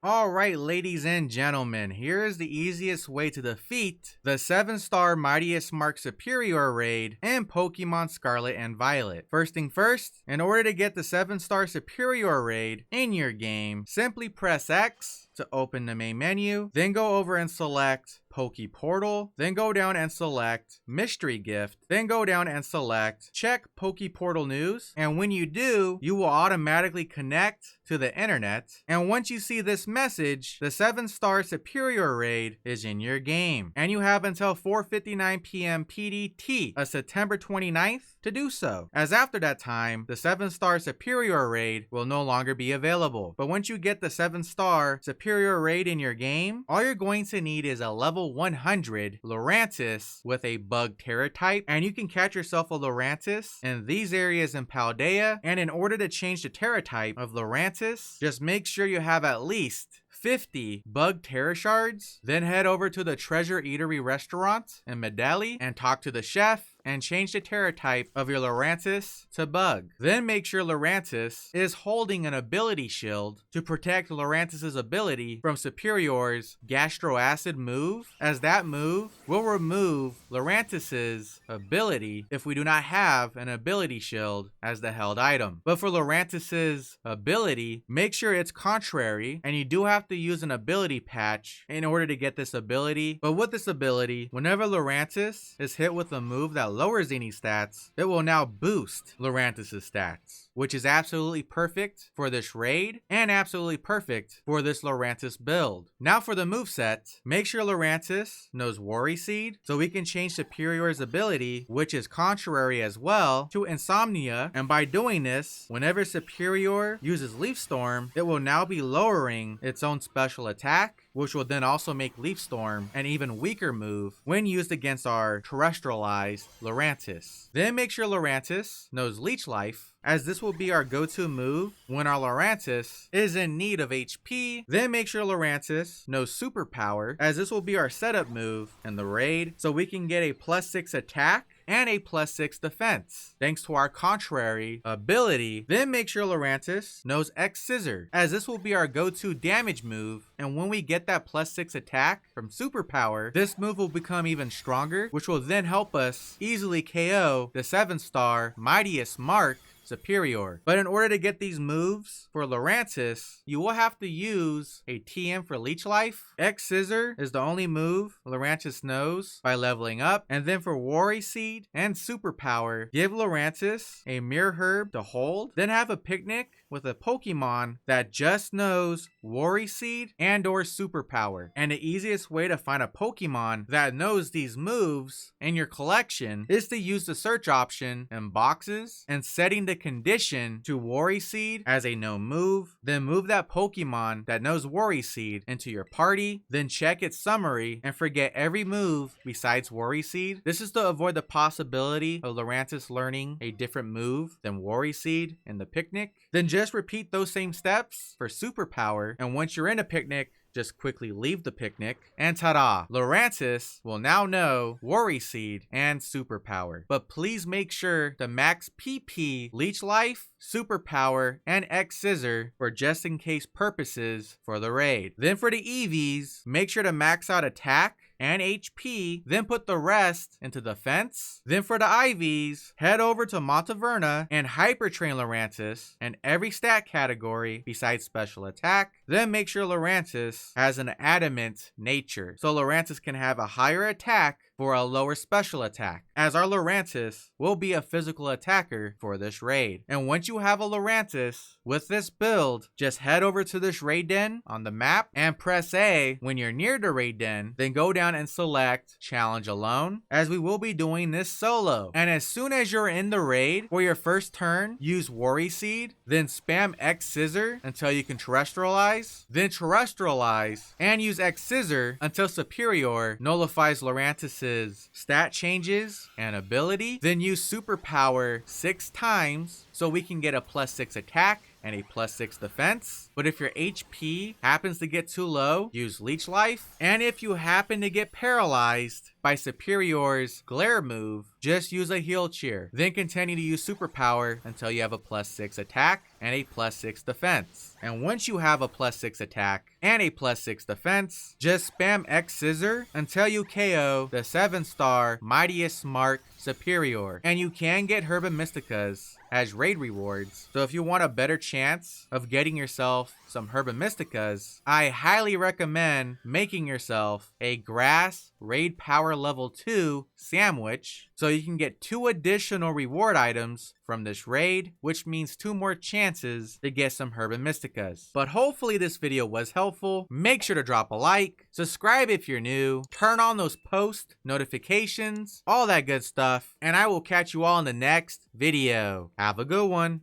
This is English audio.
Alright, ladies and gentlemen, here is the easiest way to defeat the 7-star Mightiest Mark Superior raid in Pokemon Scarlet and Violet. First thing first, in order to get the 7-star Superior raid in your game, simply press X to open the main menu, then go over and select Poke Portal, then go down and select Mystery Gift, then go down and select Check Poke Portal News, and when you do, you will automatically connect to the internet, and once you see this message, the 7-star Superior raid is in your game, and you have until 4:59 p.m. PDT of September 29th to do so, as after that time, the 7-star Superior raid will no longer be available. But once you get the 7-star Superior raid in your game, all you're going to need is a level 100 Lurantis with a bug Tera type, and you can catch yourself a Lurantis in these areas in Paldea. And in order to change the Tera type of Lurantis, just make sure you have at least 50 bug Tera shards, then head over to the Treasure Eatery restaurant in Medali and talk to the chef and change the Tera type of your Lurantis to bug. Then make sure Lurantis is holding an ability shield to protect Lurantis' ability from Superior's Gastro Acid move, as that move will remove Lurantis' ability if we do not have an ability shield as the held item. But for Lurantis' ability, make sure it's contrary, and you do have to use an ability patch in order to get this ability. But with this ability, whenever Lurantis is hit with a move that lowers any stats, it will now boost Lurantis' stats, which is absolutely perfect for this raid and absolutely perfect for this Lurantis build. Now for the moveset, make sure Lurantis knows Worry Seed, so we can change Superior's ability, which is contrary as well, to Insomnia, and by doing this, whenever Superior uses Leaf Storm, it will now be lowering its own special attack, which will then also make Leaf Storm an even weaker move when used against our terrestrialized Lurantis. Then make sure Lurantis knows Leech Life, as this will be our go-to move when our Lurantis is in need of HP. Then make sure Lurantis knows Superpower, as this will be our setup move in the raid, so we can get a +6 attack and a +6 defense, thanks to our contrary ability. Then make sure Lurantis knows X Scissor, as this will be our go-to damage move, and when we get that +6 attack from Superpower, this move will become even stronger, which will then help us easily KO the 7-star Mightiest Mark Superior. But in order to get these moves for Lurantis, you will have to use a TM for Leech Life. X Scissor is the only move Lurantis knows by leveling up. And then for Worry Seed and Superpower, give Lurantis a Mirror Herb to hold. Then have a picnic with a Pokemon that just knows Worry Seed and or Superpower. And the easiest way to find a Pokemon that knows these moves in your collection is to use the search option in boxes and setting the condition to Worry Seed as a no move, then move that Pokemon that knows Worry Seed into your party, then check its summary and forget every move besides Worry Seed. This is to avoid the possibility of Lurantis learning a different move than Worry Seed in the picnic. Then just repeat those same steps for Superpower, and once you're in a picnic, just quickly leave the picnic, and ta-da! Lurantis will now know Worry Seed and Superpower. But please make sure to max PP, Leech Life, Superpower, and X Scissor for just in case purposes for the raid. Then for the EVs, make sure to max out attack and HP, then put the rest into defense. Then for the IVs, head over to Montaverna and Hyper Train Lurantis in every stat category besides special attack. Then make sure Lurantis has an adamant nature, so Lurantis can have a higher attack for a lower special attack, as our Lurantis will be a physical attacker for this raid. And once you have a Lurantis with this build, just head over to this raid den on the map and press A when you're near the raid den, then go down and select Challenge Alone, as we will be doing this solo. And as soon as you're in the raid, for your first turn, use Worry Seed, then spam X Scissor until you can terrestrialize, then terrestrialize, and use X Scissor until Superior nullifies Lurantis' stat changes and ability. Then use Superpower 6 times so we can get a +6 attack and a +6 defense. But if your HP happens to get too low, use Leech Life. And if you happen to get paralyzed by Serperior's Glare move, just use a Heal Cheer. Then continue to use Superpower until you have a +6 attack and a +6 defense. And once you have a +6 attack and a +6 defense, just spam X Scissor until you KO the 7-star Mightiest Mark Serperior. And you can get Herba Mysticas as raid rewards. So if you want a better chance of getting yourself some Herba Mysticas, I highly recommend making yourself a Grass Raid Power Level 2 sandwich so you can get 2 additional reward items from this raid, which means 2 more chances to get some Herba Mysticas. But hopefully this video was helpful. Make sure to drop a like, subscribe if you're new, turn on those post notifications, all that good stuff, and I will catch you all in the next video. Have a good one.